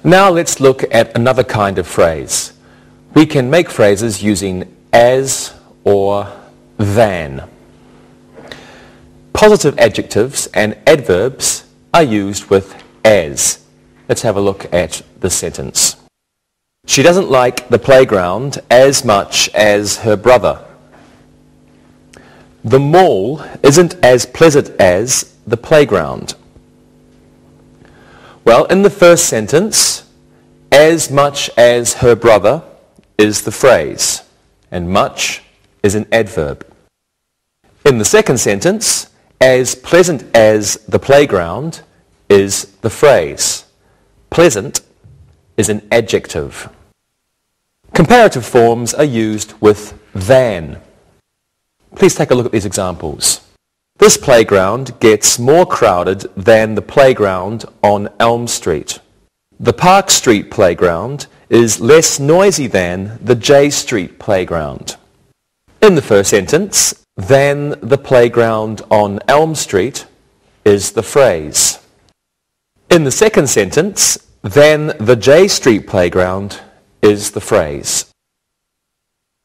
Now let's look at another kind of phrase. We can make phrases using as or than. Positive adjectives and adverbs are used with as. Let's have a look at this sentence. She doesn't like the playground as much as her brother. The mall isn't as pleasant as the playground. Well, in the first sentence, as much as her brother is the phrase, and much is an adverb. In the second sentence, as pleasant as the playground is the phrase. Pleasant is an adjective. Comparative forms are used with than. Please take a look at these examples. This playground gets more crowded than the playground on Elm Street. The Park Street playground is less noisy than the J Street playground. In the first sentence, than the playground on Elm Street is the phrase. In the second sentence, than the J Street playground is the phrase.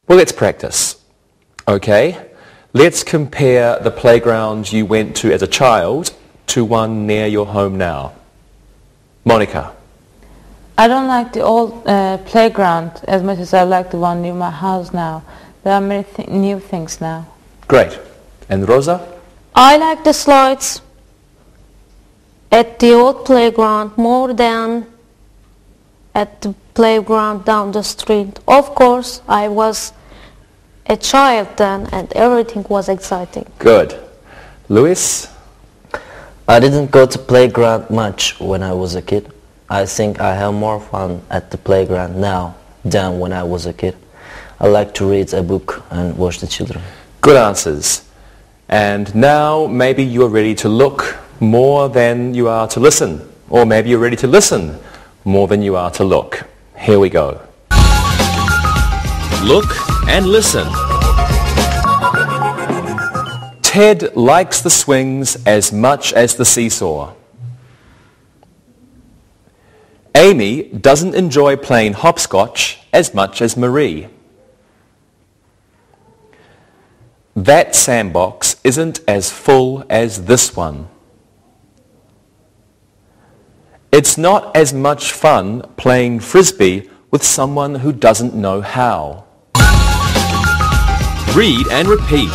Well, let's practice. Okay? Let's compare the playground you went to as a child to one near your home now. Monica. I don't like the old playground as much as I like the one near my house now. There are many new things now. Great. And Rosa? I like the slides at the old playground more than at the playground down the street. Of course, I was a child then and everything was exciting. Good. Luis? I didn't go to playground much when I was a kid. I think I have more fun at the playground now than when I was a kid. I like to read a book and watch the children. Good answers. And now maybe you are ready to look more than you are to listen. Or maybe you're ready to listen more than you are to look. Here we go. Look and listen. Ted likes the swings as much as the seesaw. Amy doesn't enjoy playing hopscotch as much as Marie. That sandbox isn't as full as this one. It's not as much fun playing frisbee with someone who doesn't know how. Read and repeat.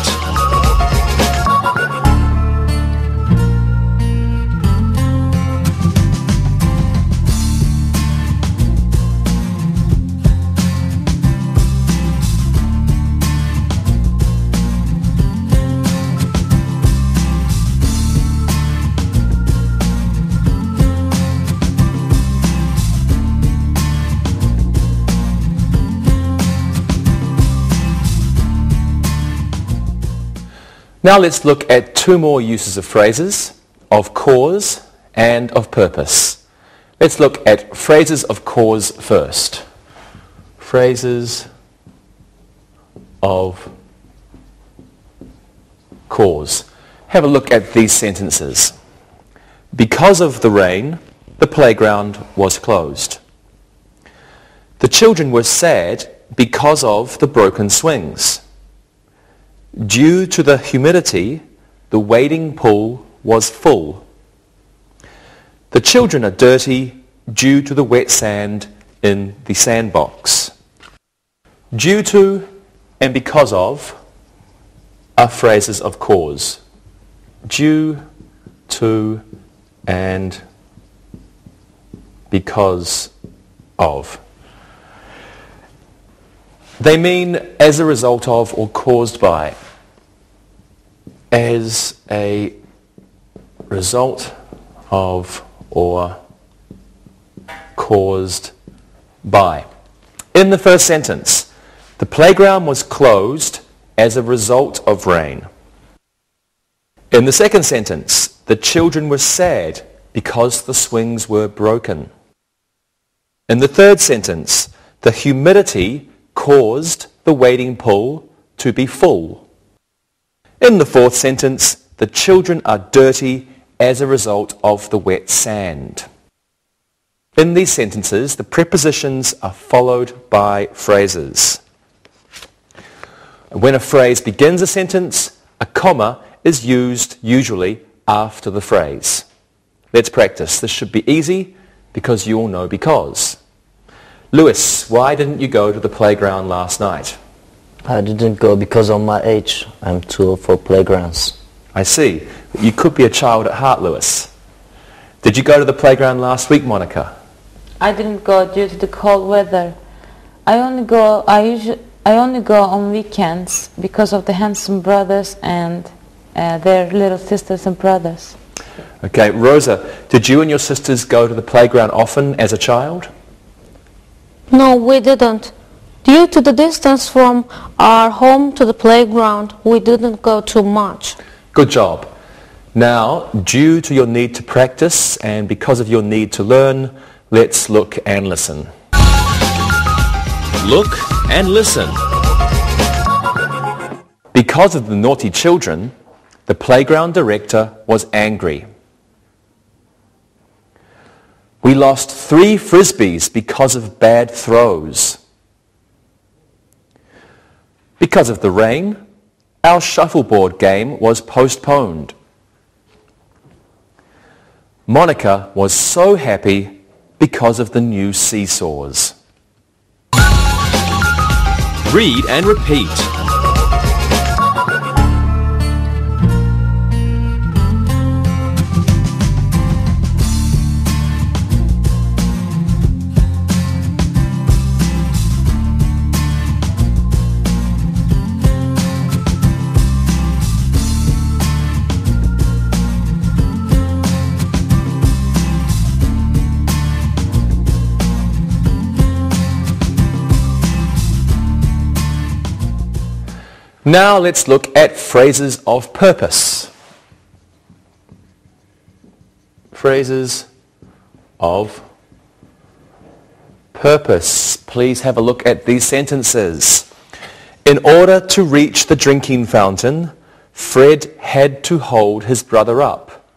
Now let's look at two more uses of phrases, of cause and of purpose. Let's look at phrases of cause first. Phrases of cause. Have a look at these sentences. Because of the rain, the playground was closed. The children were sad because of the broken swings. Due to the humidity, the wading pool was full. The children are dirty due to the wet sand in the sandbox. Due to and because of are phrases of cause. Due to and because of. They mean as a result of or caused by. As a result of or caused by. In the first sentence, the playground was closed as a result of rain. In the second sentence, the children were sad because the swings were broken. In the third sentence, the humidity caused the wading pool to be full. In the fourth sentence, the children are dirty as a result of the wet sand. In these sentences, the prepositions are followed by phrases. When a phrase begins a sentence, a comma is used usually after the phrase. Let's practice. This should be easy because you all know because. Lewis, why didn't you go to the playground last night? I didn't go because of my age. I'm too old for playgrounds. I see. You could be a child at heart, Lewis. Did you go to the playground last week, Monica? I didn't go due to the cold weather. I only go on weekends because of the handsome brothers and their little sisters and brothers. Okay, Rosa, did you and your sisters go to the playground often as a child? No, we didn't. Due to the distance from our home to the playground, we didn't go too much. Good job. Now, due to your need to practice and because of your need to learn, let's look and listen. Look and listen. Because of the naughty children, the playground director was angry. We lost 3 frisbees because of bad throws. Because of the rain, our shuffleboard game was postponed. Monica was so happy because of the new seesaws. Read and repeat. Now let's look at phrases of purpose. Phrases of purpose. Please have a look at these sentences. In order to reach the drinking fountain, Fred had to hold his brother up.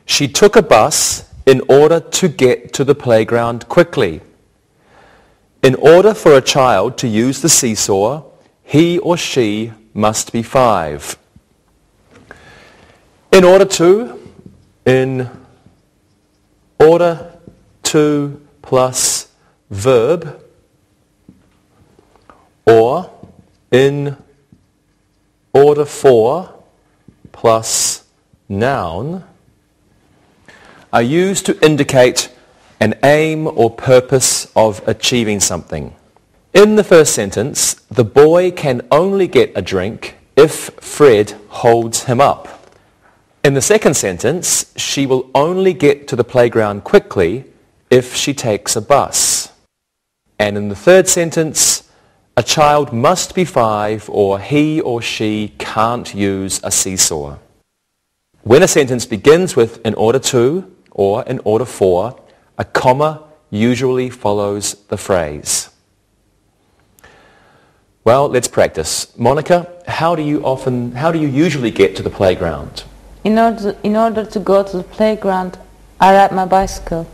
She took a bus in order to get to the playground quickly. In order for a child to use the seesaw, he or she must be 5. In order to plus verb, or in order for plus noun, are used to indicate an aim or purpose of achieving something. In the first sentence, the boy can only get a drink if Fred holds him up. In the second sentence, she will only get to the playground quickly if she takes a bus. And in the third sentence, a child must be 5 or he or she can't use a seesaw. When a sentence begins with in order to or in order for, a comma usually follows the phrase. Well, let's practice. Monica, how do you usually get to the playground? In order to go to the playground, I ride my bicycle.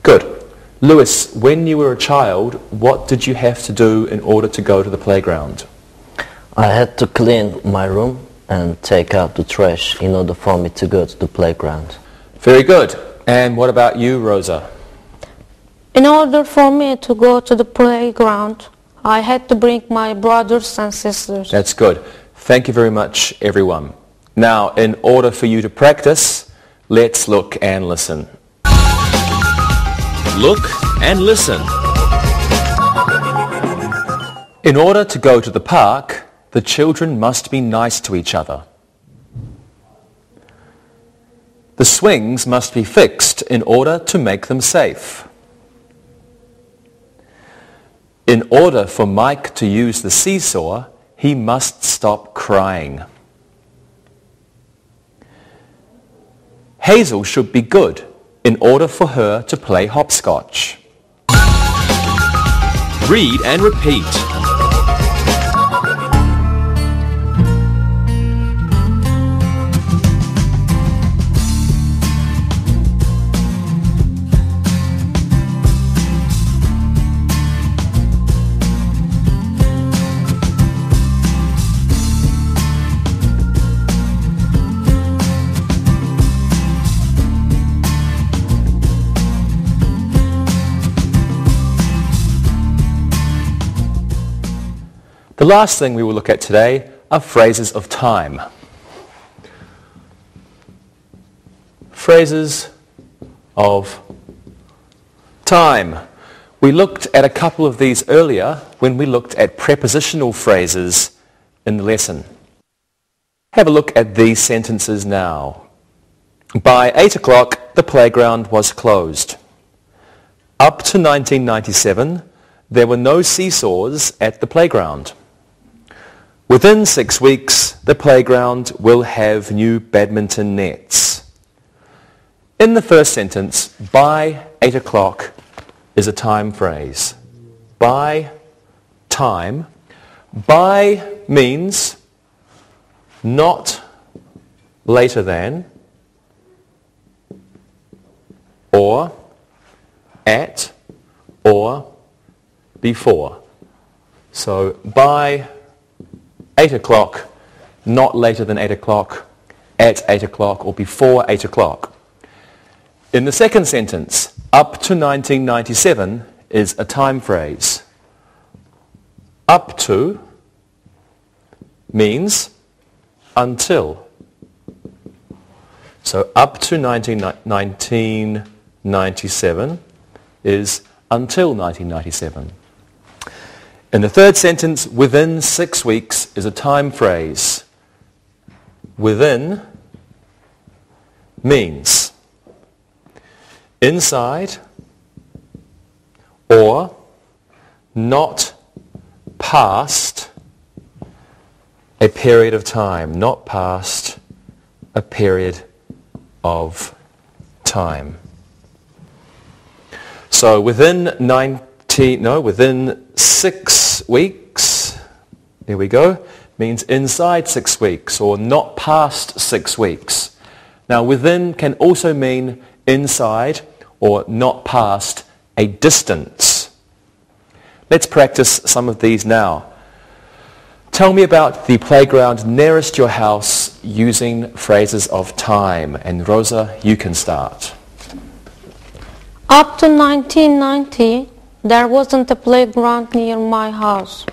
Good. Lewis, when you were a child, what did you have to do in order to go to the playground? I had to clean my room and take out the trash in order for me to go to the playground. Very good. And what about you, Rosa? In order for me to go to the playground, I had to bring my brothers and sisters. That's good. Thank you very much, everyone. Now, in order for you to practice, let's look and listen. Look and listen. In order to go to the park, the children must be nice to each other. The swings must be fixed in order to make them safe. In order for Mike to use the seesaw, he must stop crying. Hazel should be good in order for her to play hopscotch. Read and repeat. last thing we will look at today are phrases of time. Phrases of time. We looked at a couple of these earlier when we looked at prepositional phrases in the lesson. Have a look at these sentences now. By 8 o'clock, the playground was closed. Up to 1997, there were no seesaws at the playground. Within 6 weeks, the playground will have new badminton nets. In the first sentence, by 8 o'clock is a time phrase. By, time. By means not later than, or at, or before. So by 8 o'clock, not later than 8 o'clock, at 8 o'clock, or before 8 o'clock. In the second sentence, up to 1997 is a time phrase. Up to means until. So up to 1997 is until 1997. In the third sentence, within 6 weeks is a time phrase. Within means inside or not past a period of time. Not past a period of time. So within 6 weeks, there we go, means inside 6 weeks or not past 6 weeks. Now within can also mean inside or not past a distance. Let's practice some of these now. Tell me about the playground nearest your house using phrases of time. And Rosa, you can start. Up to 1990, there wasn't a playground near my house.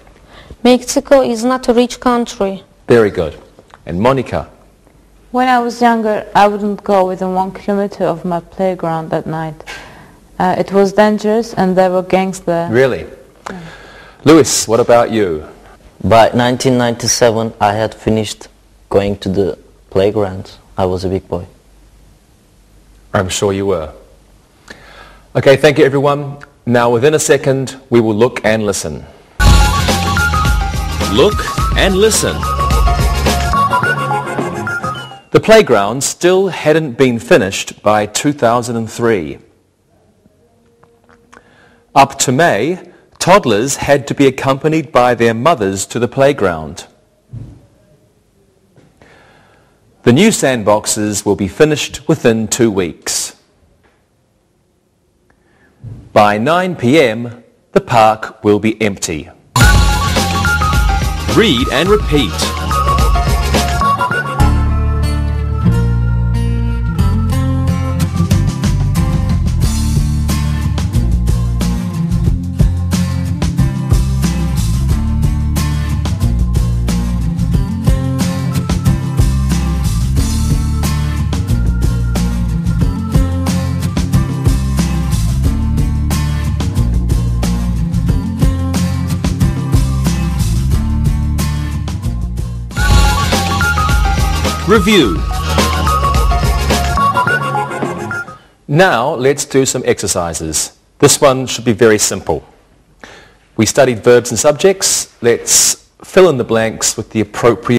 Mexico is not a rich country. Very good. And Monica? When I was younger, I wouldn't go within 1 kilometer of my playground at night. It was dangerous and there were gangs there. Really? Yeah. Louis, what about you? By 1997, I had finished going to the playground. I was a big boy. I'm sure you were. Okay, thank you everyone. Now within a second, we will look and listen. Look and listen. The playground still hadn't been finished by 2003. Up to May, toddlers had to be accompanied by their mothers to the playground. The new sandboxes will be finished within 2 weeks. By 9 p.m., the park will be empty. Read and repeat. Review. Now let's do some exercises. This one should be very simple. We studied verbs and subjects. Let's fill in the blanks with the appropriate